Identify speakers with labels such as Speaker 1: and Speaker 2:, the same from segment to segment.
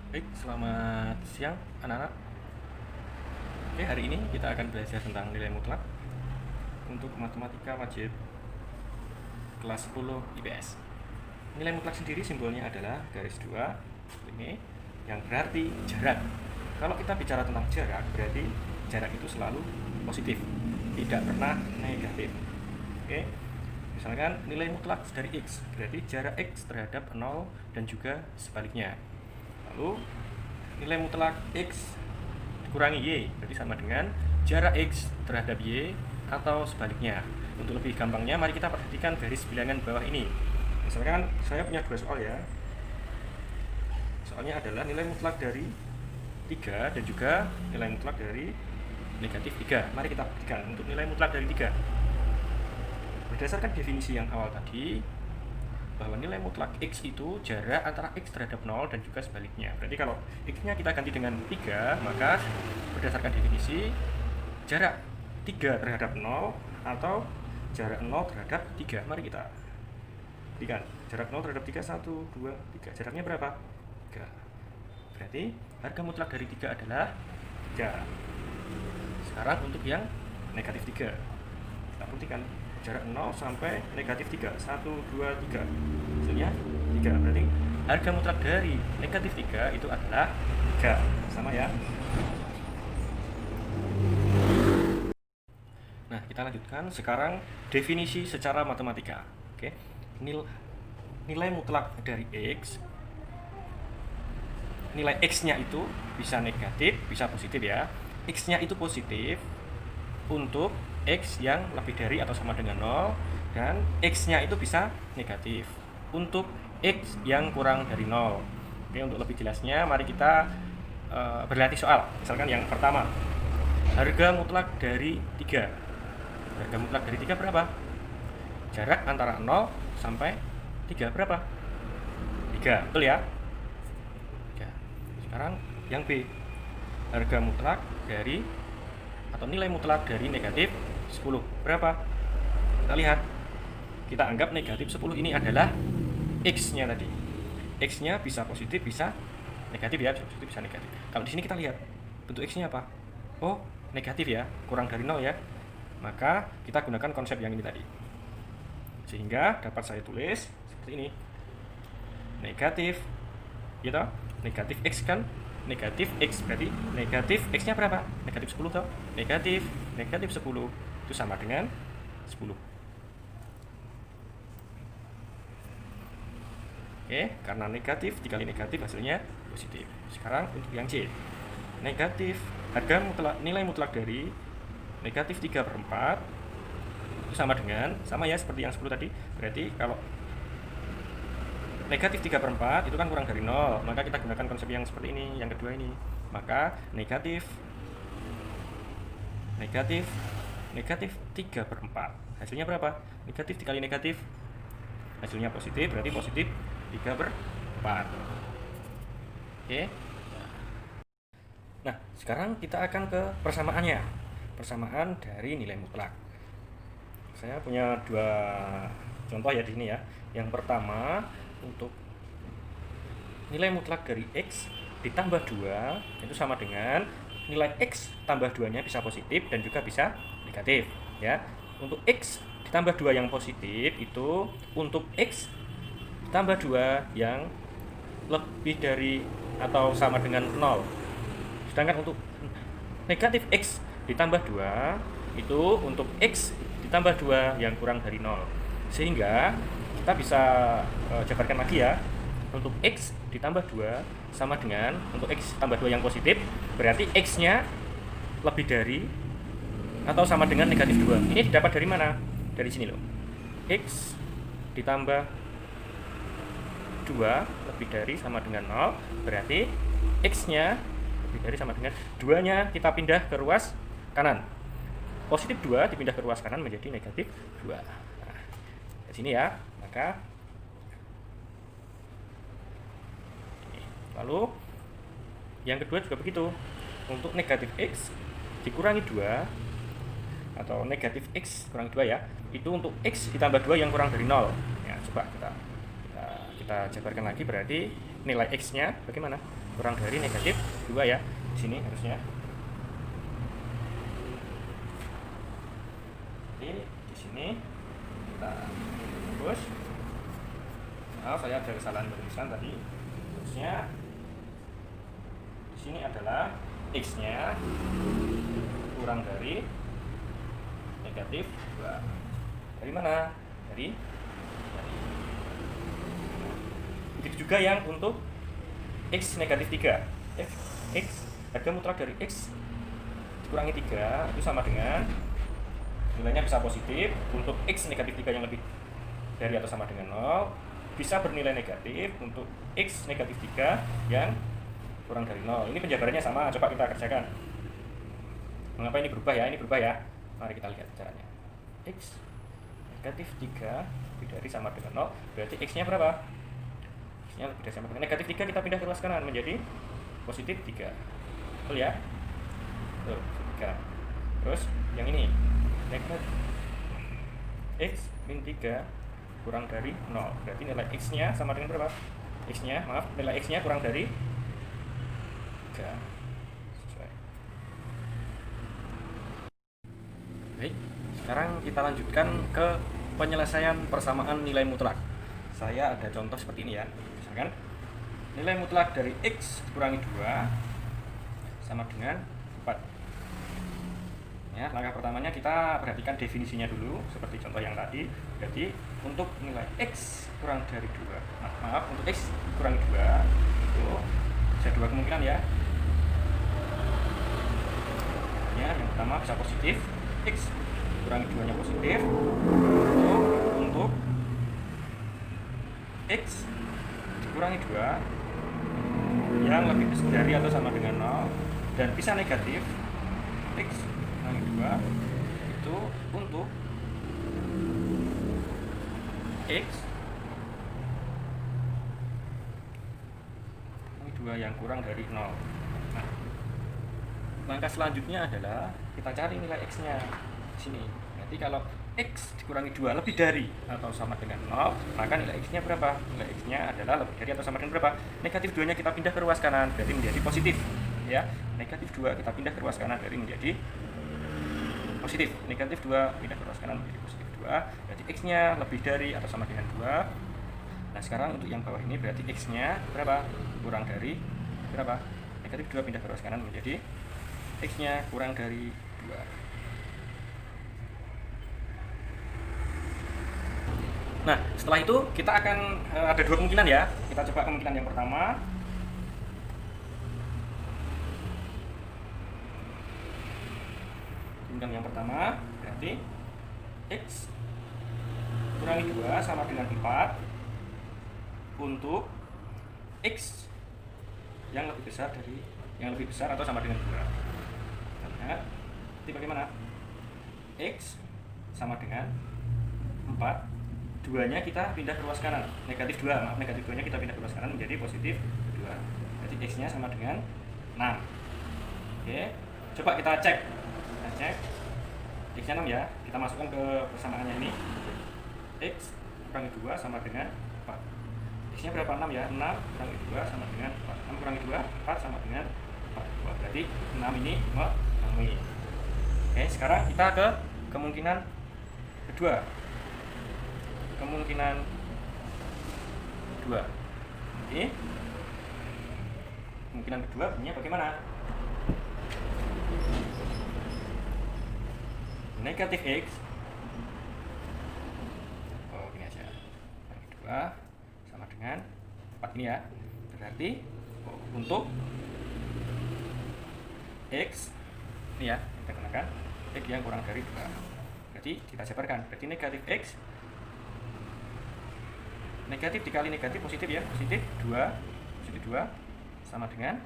Speaker 1: Baik, selamat siang anak-anak. Oke, hari ini kita akan belajar tentang nilai mutlak untuk matematika wajib kelas 10 IPS. Nilai mutlak sendiri simbolnya adalah garis 2 ini yang berarti jarak. Kalau kita bicara tentang jarak, berarti jarak itu selalu positif, tidak pernah negatif. Oke. Misalkan nilai mutlak dari X, berarti jarak X terhadap 0 dan juga sebaliknya. Lalu nilai mutlak X dikurangi Y, berarti sama dengan jarak X terhadap Y atau sebaliknya. Untuk lebih gampangnya, mari kita perhatikan garis bilangan bawah ini. Misalkan saya punya dua soal ya. Soalnya adalah nilai mutlak dari 3 dan juga nilai mutlak dari negatif 3. Mari kita perhatikan untuk nilai mutlak dari 3. Berdasarkan definisi yang awal tadi, bahwa nilai mutlak X itu jarak antara X terhadap 0 dan juga sebaliknya. Berarti kalau X-nya kita ganti dengan 3, maka berdasarkan definisi jarak 3 terhadap 0 atau jarak 0 terhadap 3. Mari kita berikan jarak 0 terhadap 3, 1, 2, 3. Jaraknya berapa? 3. Berarti harga mutlak dari 3 adalah 3. Sekarang untuk yang negatif 3, kita buktikan jarak 0 sampai negatif 3, 1, 2, 3. Hasilnya 3. Berarti harga mutlak dari negatif 3 itu adalah 3. Sama ya. Nah, kita lanjutkan sekarang definisi secara matematika. Oke. Nilai mutlak dari X, nilai X-nya itu bisa negatif, bisa positif ya. X-nya itu positif untuk X yang lebih dari atau sama dengan 0, dan X-nya itu bisa negatif untuk X yang kurang dari 0. Oke, untuk lebih jelasnya mari kita berlatih soal. Misalkan yang pertama, harga mutlak dari 3. Harga mutlak dari 3 berapa? Jarak antara 0 sampai 3 berapa? 3, betul ya? Ya. Sekarang yang B, harga mutlak dari atau nilai mutlak dari negatif 10 berapa? Kita lihat, kita anggap negatif 10 ini adalah X-nya tadi. X-nya bisa positif, bisa negatif ya, bisa positif, bisa negatif. Kalau di sini kita lihat bentuk X-nya apa? Oh, negatif ya, kurang dari 0 ya. Maka kita gunakan konsep yang ini tadi. Sehingga dapat saya tulis seperti ini. Negatif, gitu. Negatif X kan negatif X, berarti negatif X-nya berapa? Negatif 10 toh? Negatif 10 itu sama dengan 10. Oke, karena negatif dikali negatif hasilnya positif. Sekarang untuk yang C, negatif harga mutlak, nilai mutlak dari negatif 3/4 itu sama dengan, sama ya seperti yang 10 tadi. Berarti kalau negatif 3/4 itu kan kurang dari 0, maka kita gunakan konsep yang seperti ini, yang kedua ini. Maka negatif 3/4 hasilnya berapa? Negatif dikali negatif hasilnya positif, berarti positif 3/4. Oke. Nah, sekarang kita akan ke persamaannya. Persamaan dari nilai mutlak. Saya punya dua contoh ya di sini ya. Yang pertama, untuk nilai mutlak dari X ditambah 2 itu sama dengan nilai X tambah 2-nya bisa positif dan juga bisa negatif ya. Untuk X ditambah 2 yang positif itu untuk X ditambah 2 yang lebih dari atau sama dengan 0. Sedangkan untuk negatif X ditambah 2 itu untuk X ditambah 2 yang kurang dari 0. Sehingga kita bisa jabarkan lagi ya. Untuk X ditambah 2 sama dengan untuk X tambah 2 yang positif, berarti X-nya lebih dari atau sama dengan negatif 2. Ini didapat dari mana? Dari sini loh. X ditambah 2 lebih dari sama dengan 0, berarti X-nya lebih dari sama dengan 2-nya kita pindah ke ruas kanan. Positif 2 dipindah ke ruas kanan menjadi negatif 2. Nah, di sini ya. Maka lalu yang kedua juga begitu. Untuk negatif X dikurangi 2 atau negatif X kurang 2 ya, itu untuk X ditambah 2 yang kurang dari 0 ya. Coba kita jabarkan lagi, berarti nilai X-nya bagaimana? Kurang dari negatif 2 ya. Di sini harusnya. Jadi di sini kita terus. Maaf, saya ada kesalahan penulisan tadi. Terusnya di sini adalah X-nya kurang dari negatif 2. Dari mana? Dari begitu juga yang untuk X negatif 3. X harga mutlak dari X dikurangi 3 itu sama dengan nilainya bisa positif. Untuk X negatif 3 yang lebih dari atau sama dengan 0 bisa bernilai negatif untuk X negatif 3 yang kurang dari 0. Ini penjabarannya sama, coba kita kerjakan. Mengapa ini berubah ya? Ini berubah ya. Mari kita lihat caranya. X negatif 3 lebih dari sama dengan 0, berarti X-nya berapa? X-nya lebih dari sama dengan negatif 3, kita pindah ke ruas kanan menjadi positif 3. Betul ya? Tuh, 3. Terus yang ini negatif X min 3 kurang dari 0, berarti nilai X-nya sama dengan berapa? X-nya, maaf, nilai X-nya kurang dari 3. Sesuai. Baik, sekarang kita lanjutkan ke penyelesaian persamaan nilai mutlak. Saya ada contoh seperti ini ya. Misalkan nilai mutlak dari X dikurangi 2 sama dengan 4. Ya, langkah pertamanya kita perhatikan definisinya dulu seperti contoh yang tadi. Jadi untuk nilai X kurang dari 2, maaf, untuk X kurangi 2 itu ada dua kemungkinan ya. Yang pertama bisa positif, X kurangi 2 nya positif. Untuk X dikurangi 2 yang lebih dari atau sama dengan 0 dan bisa negatif, X kurangi 2 itu untuk X kurangi 2 yang kurang dari 0. Nah, langkah selanjutnya adalah kita cari nilai X-nya di sini. Nanti kalau X dikurangi 2 lebih dari atau sama dengan 0, maka nilai X-nya berapa? Nilai X-nya adalah lebih dari atau sama dengan berapa? Negatif 2-nya kita pindah ke ruas kanan, berarti menjadi positif. Ya, negatif 2 kita pindah ke ruas kanan, berarti menjadi positif. Negatif 2 pindah ke ruas kanan menjadi positif 2, berarti X-nya lebih dari atau sama dengan 2. Nah, sekarang untuk yang bawah ini berarti X-nya berapa? Kurang dari berapa? Negatif 2 pindah ke ruas kanan menjadi X-nya kurang dari 2. Nah, setelah itu kita akan ada dua kemungkinan ya. Kita coba kemungkinan yang pertama. Kemungkinan yang pertama berarti X kurangi 2 sama dengan 4 untuk X yang lebih besar atau sama dengan 2. Nah, jadi bagaimana? X sama dengan 4, 2-nya kita pindah ke ruas kanan, negatif 2, maaf, negatif 2-nya kita pindah ke ruas kanan menjadi positif 2. Jadi X-nya sama dengan 6. Oke, coba kita cek. X-nya 6 ya, kita masukkan ke persamaannya ini. X kurangi 2 sama dengan 4. X-nya berapa? 6 ya, 6 kurangi 2 sama dengan 4. 6 kurangi 2, 4 sama dengan 4. Berarti 6 ini memenuhi. Oke, sekarang kita ke kemungkinan kedua. Kemungkinan 2. Oke. Kemungkinan kedua bunyinya bagaimana? Negatif X. Oh, gini aja. Yang kedua sama dengan 4 ini ya. Berarti untuk X ini ya, kita gunakan X yang kurang dari 2. Berarti kita jabarkan. Berarti negatif X, negatif dikali negatif positif ya, positif 2 sama dengan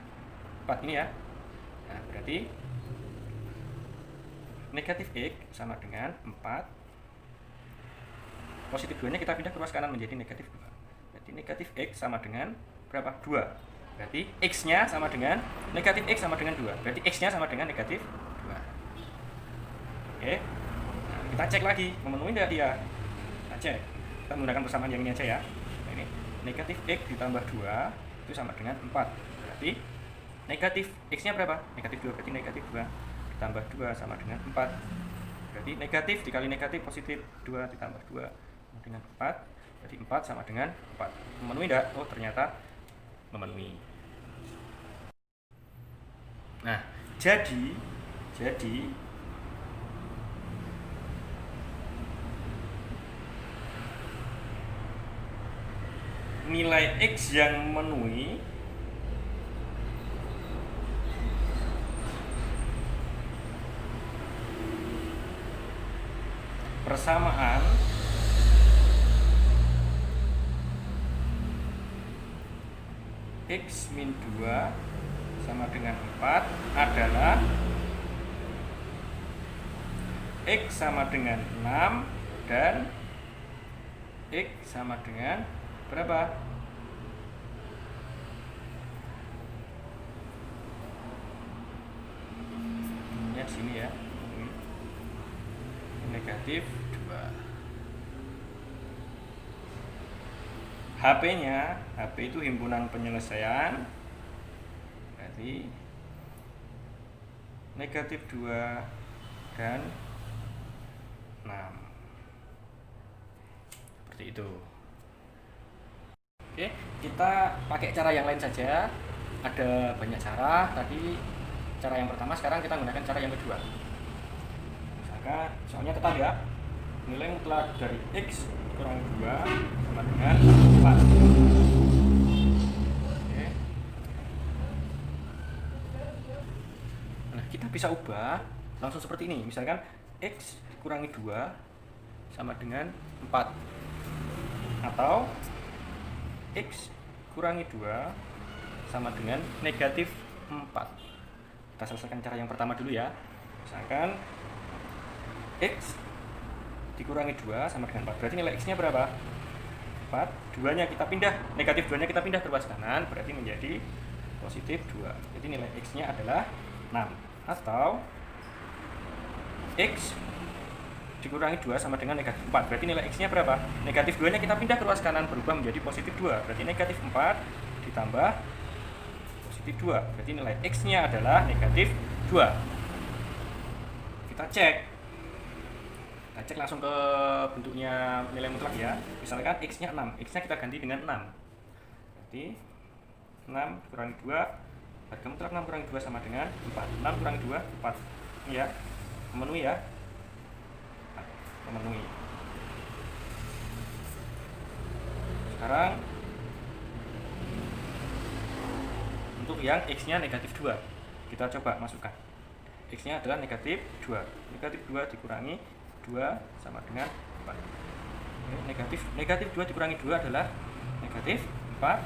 Speaker 1: 4 ini ya. Nah, berarti negatif X sama dengan 4, positif 2 nya kita pindah ke ruas kanan menjadi negatif 2. Berarti negatif X sama dengan berapa? 2. Berarti X nya sama dengan negatif X sama dengan 2. Berarti X nya sama dengan negatif 2. Oke, nah, kita cek lagi memenuhi tidak dia. Kita cek, kita menggunakan persamaan yang ini aja ya. Nah, ini negatif X ditambah 2 itu itu sama dengan 4. Berarti negatif X-nya berapa? Negatif 2, berarti negatif 2 ditambah 2 sama dengan 4. Berarti negatif dikali negatif positif, 2 ditambah 2 sama dengan 4. Berarti 4 sama dengan 4. Memenuhi enggak? Oh, ternyata memenuhi. Nah, jadi nilai X yang memenuhi persamaan X min 2 sama dengan 4 adalah X sama dengan 6 dan X sama dengan berapa? Ini sini ya, negatif 2. HP-nya, HP itu himpunan penyelesaian, berarti negatif 2 dan 6. Seperti itu. Oke, kita pakai cara yang lain saja. Ada banyak cara. Tadi cara yang pertama, sekarang kita menggunakan cara yang kedua. Misalkan, soalnya tetap ya, nilai mutlak dari X kurang 2 sama dengan 4. Oke. Nah, kita bisa ubah langsung seperti ini. Misalkan X dikurangi 2 sama dengan 4, atau X kurangi 2 sama dengan negatif 4. Kita selesaikan cara yang pertama dulu ya. Misalkan X dikurangi 2 sama dengan 4, berarti nilai X nya berapa? 4, 2 nya kita pindah, negatif 2 nya kita pindah ke ruas kanan, berarti menjadi positif 2. Jadi nilai X nya adalah 6. Atau X dikurangi 2 sama dengan negatif 4, berarti nilai X nya berapa? Negatif 2 nya kita pindah ke ruas kanan, berubah menjadi positif 2, berarti negatif 4 ditambah positif 2, berarti nilai X nya adalah negatif 2. Kita cek langsung ke bentuknya nilai mutlak ya. Misalkan X nya 6, X nya kita ganti dengan 6, berarti 6 kurangi 2, harga mutlak 6 kurangi 2 sama dengan 4. 6 kurangi 2, 4. Ya, memenuhi ya, memenuhi. Sekarang untuk yang X nya negatif 2, kita coba masukkan. X nya adalah negatif 2. Negatif 2 dikurangi 2 sama dengan 4. Negatif 2 dikurangi 2 adalah negatif 4.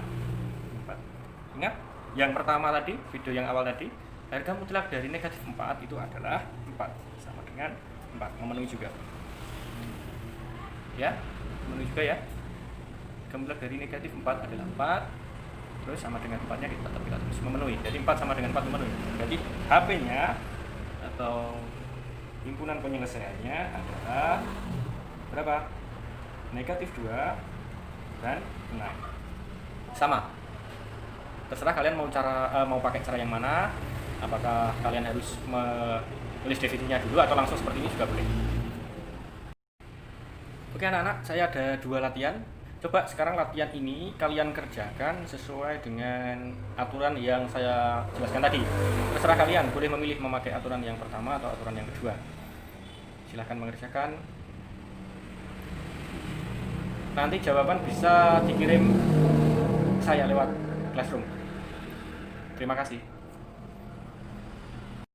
Speaker 1: Ingat yang pertama tadi, video yang awal tadi, harga mutlak dari negatif 4 itu adalah 4, sama dengan 4, memenuhi juga ya, memenuhi juga ya. Harga mutlak dari negatif 4 adalah 4, terus sama dengan 4 nya kita terus memenuhi, jadi 4 sama dengan 4 memenuhi. Jadi HP nya atau himpunan penyelesaiannya adalah berapa? Negatif 2 dan 6. Sama, terserah kalian mau pakai cara yang mana. Apakah kalian harus menulis definisinya dulu atau langsung seperti ini juga boleh. Oke anak-anak, saya ada 2 latihan. Coba sekarang latihan ini kalian kerjakan sesuai dengan aturan yang saya jelaskan tadi. Terserah kalian, boleh memilih memakai aturan yang pertama atau aturan yang kedua. Silahkan mengerjakan. Nanti jawaban bisa dikirim saya lewat Classroom. Terima kasih.